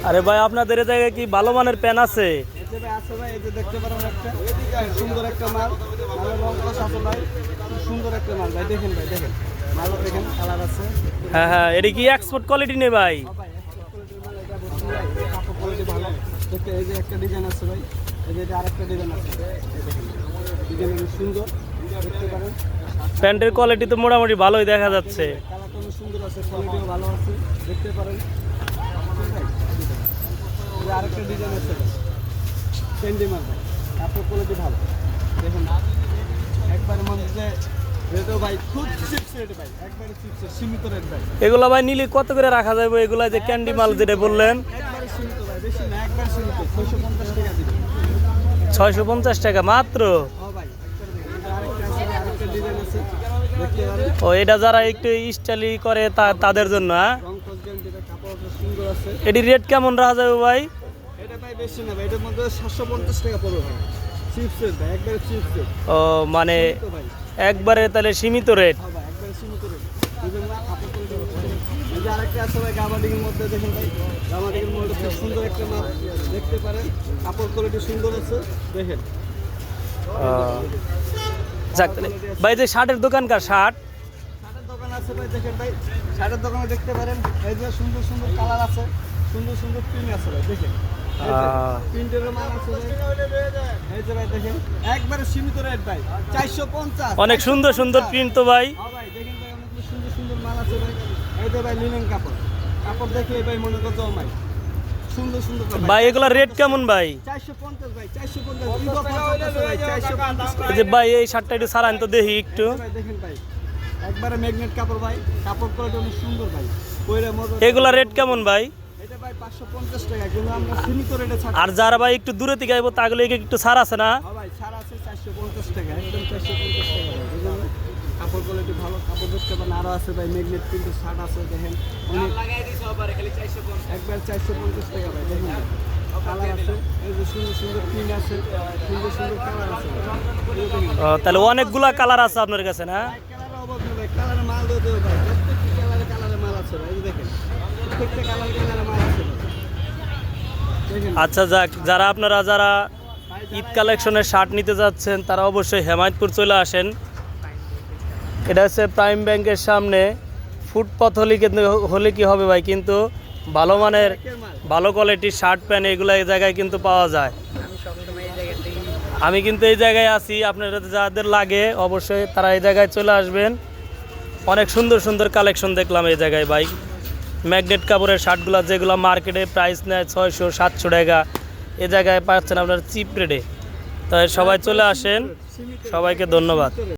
আরে ভাই আপনাদের এই জায়গায় কি ভালো মানের প্যান আছে? আছে ভাই, এই যে দেখতে পারেন একটা সুন্দর একটা মাল, মালের রং কস আছে ভাই, খুব সুন্দর একটা মাল ভাই, দেখেন ভাই, দেখেন মাল, দেখেন কালার আছে। হ্যাঁ হ্যাঁ, এটা কি এক্সপোর্ট কোয়ালিটি নেই ভাই? ভাই এক্সপোর্ট কোয়ালিটির মাল, এটা বলছি ভাই, কাপড় কোয়ালিটি ভালো। দেখতে এই যে একটা ডিজাইন আছে ভাই, এই যে এটা আরেকটা ডিজাইন আছে, এই দেখেন ডিজাইন সুন্দর, দেখতে পারেন। প্যান্টের কোয়ালিটি তো মোটামুটি ভালোই দেখা যাচ্ছে। কালারটা অনেক সুন্দর আছে, কোয়ালিটিও ভালো আছে, দেখতে পারেন। আরেকটা ডিজাইন আছে ক্যান্ডি মাল ভাই, কাপড় কোয়ালিটি ভালো, দেখুন একবারে মনে হচ্ছে রেটও ভাই খুব চিপস রেট ভাই, একবারে চিপস সীমিত রেট ভাই। এগুলা ভাই নিলে কত করে রাখা যাবে? এগুলা যে ক্যান্ডি মাল যেটা বললেন, একবারে সীমিত ভাই, বেশি না, একবারে সীমিত, 650 টাকা দিবেন। 650 টাকা মাত্র? ও ভাই একবারে দেখেন, এটা আরেকটা আছে, আরেকটা ডিজাইন আছে, দেখতে পারেন। ও এটা যারা একটু স্টাইলি করে তাদের জন্য, হ্যাঁ। রং কস গ্যারান্টি, কাপড়টা সুন্দর আছে। এটির রেট কেমন রাখা যাবে ভাই? এটা ভাই বেশি না ভাই, এটার মধ্যে 750 টাকা পড়বে ভাই, চিপস রেট ভাই, একবারে চিপস রেট। ও মানে তো ভাই একবারে তাহলে সীমিত রেট। হ্যাঁ ভাই, একবারে সীমিত রেট, বুঝলেন না? কাপড় কোয়ালিটি ভালো। এই যে আরেকটা আছে ভাই গাবাডিং এর মধ্যে, দেখেন ভাই গাবাডিং এর মধ্যে খুব সুন্দর একটা মাল, দেখতে পারেন কাপড় কোয়ালিটি সুন্দর আছে, দেখেন। যাক তাহলে ভাই, যে শার্টের দোকানকার শার্ট শার্টের দোকান আছে ভাই, দেখেন ভাই শার্টের দোকানে দেখতে পারেন, এই যে সুন্দর সুন্দর কালার আছে, সুন্দর সুন্দর প্রিন্ট আছে ভাই, দেখেন প্রিন্টের মাল আছে ভাই, এই যে ভাই দেখেন একবারে সীমিত রেট ভাই, 450। অনেক সুন্দর সুন্দর প্রিন্ট তো ভাই। হ্যাঁ ভাই দেখেন ভাই, অনেক সুন্দর সুন্দর মাল আছে ভাই, এই যে ভাই লিনেন কাপড়, কাপড় দেখলে ভাই মনে করতে ভাই সুন্দর সুন্দর ভাই এগুলা রেট কেমন ভাই? 450 ভাই, 450 ভাই, 450 এই যে ভাই এই শার্টটা একটু সারান তো দেখি একটু। ভাই দেখেন ভাই একবারে ম্যাগনেট কাপড় ভাই, কাপড় কোয়ালিটি অনেক সুন্দর ভাই, কইরা মজা। এগুলা রেট কেমন ভাই? এটা ভাই 550 টাকা, কিন্তু আমরা সীমিত রেটে ছাড়। আর যারা ভাই একটু দূরে থেকে আইবো তাগুলো একটু ছাড় আছে না? হ্যাঁ ভাই ছাড় আছে 450 টাকা, একদম 450 টাকা ভাই, বুঝলেন না? কাপড় কোয়ালিটি ভালো, কাপড় দেখতে পারেন আরো আছে ভাই, ম্যাগনেট কিন্তু শার্ট আছে, দেখেন অনেক লাগাই দিছো আবার খালি 450, একবার 450 টাকা ভাই, দেখেন কালার আছে, এই যে সুন্দর সুন্দর প্রিন্ট আছে, সুন্দর সুন্দর কালার আছে, তাহলে অনেকগুলা কালার আছে আপনার কাছে না? কালার অভাব নেই ভাই, কালারে মাল দিয়ে দেবো ভাই, প্রত্যেকটা কালারে মাল আছে ভাই, এই যে দেখেন প্রত্যেকটা কালারে মাল আছে ভাই, দেখেন। আচ্ছা যাক, যারা ঈদ কালেকশনের শার্ট নিতে যাচ্ছেন তারা অবশ্যই হেমায়তপুর চলে আসেন। এটা হচ্ছে প্রাইম ব্যাংকের সামনে, ফুটপাথ হলে কি হবে ভাই, কিন্তু ভালো মানের ভালো কোয়ালিটির শার্ট প্যান্ট এগুলো এই জায়গায় কিন্তু পাওয়া যায়। আমি কিন্তু এই জায়গায় আছি, আপনারা যাদের লাগে অবশ্যই তারা এই জায়গায় চলে আসবেন। অনেক সুন্দর সুন্দর কালেকশন দেখলাম এই জায়গায় ভাই। ম্যাগনেট কাপড়ের শার্টগুলো যেগুলো মার্কেটে প্রাইস নেয় 600-700 টাকা, এ জায়গায় পাচ্ছেন আপনার চিপ রেটে। তাই সবাই চলে আসেন, সবাইকে ধন্যবাদ।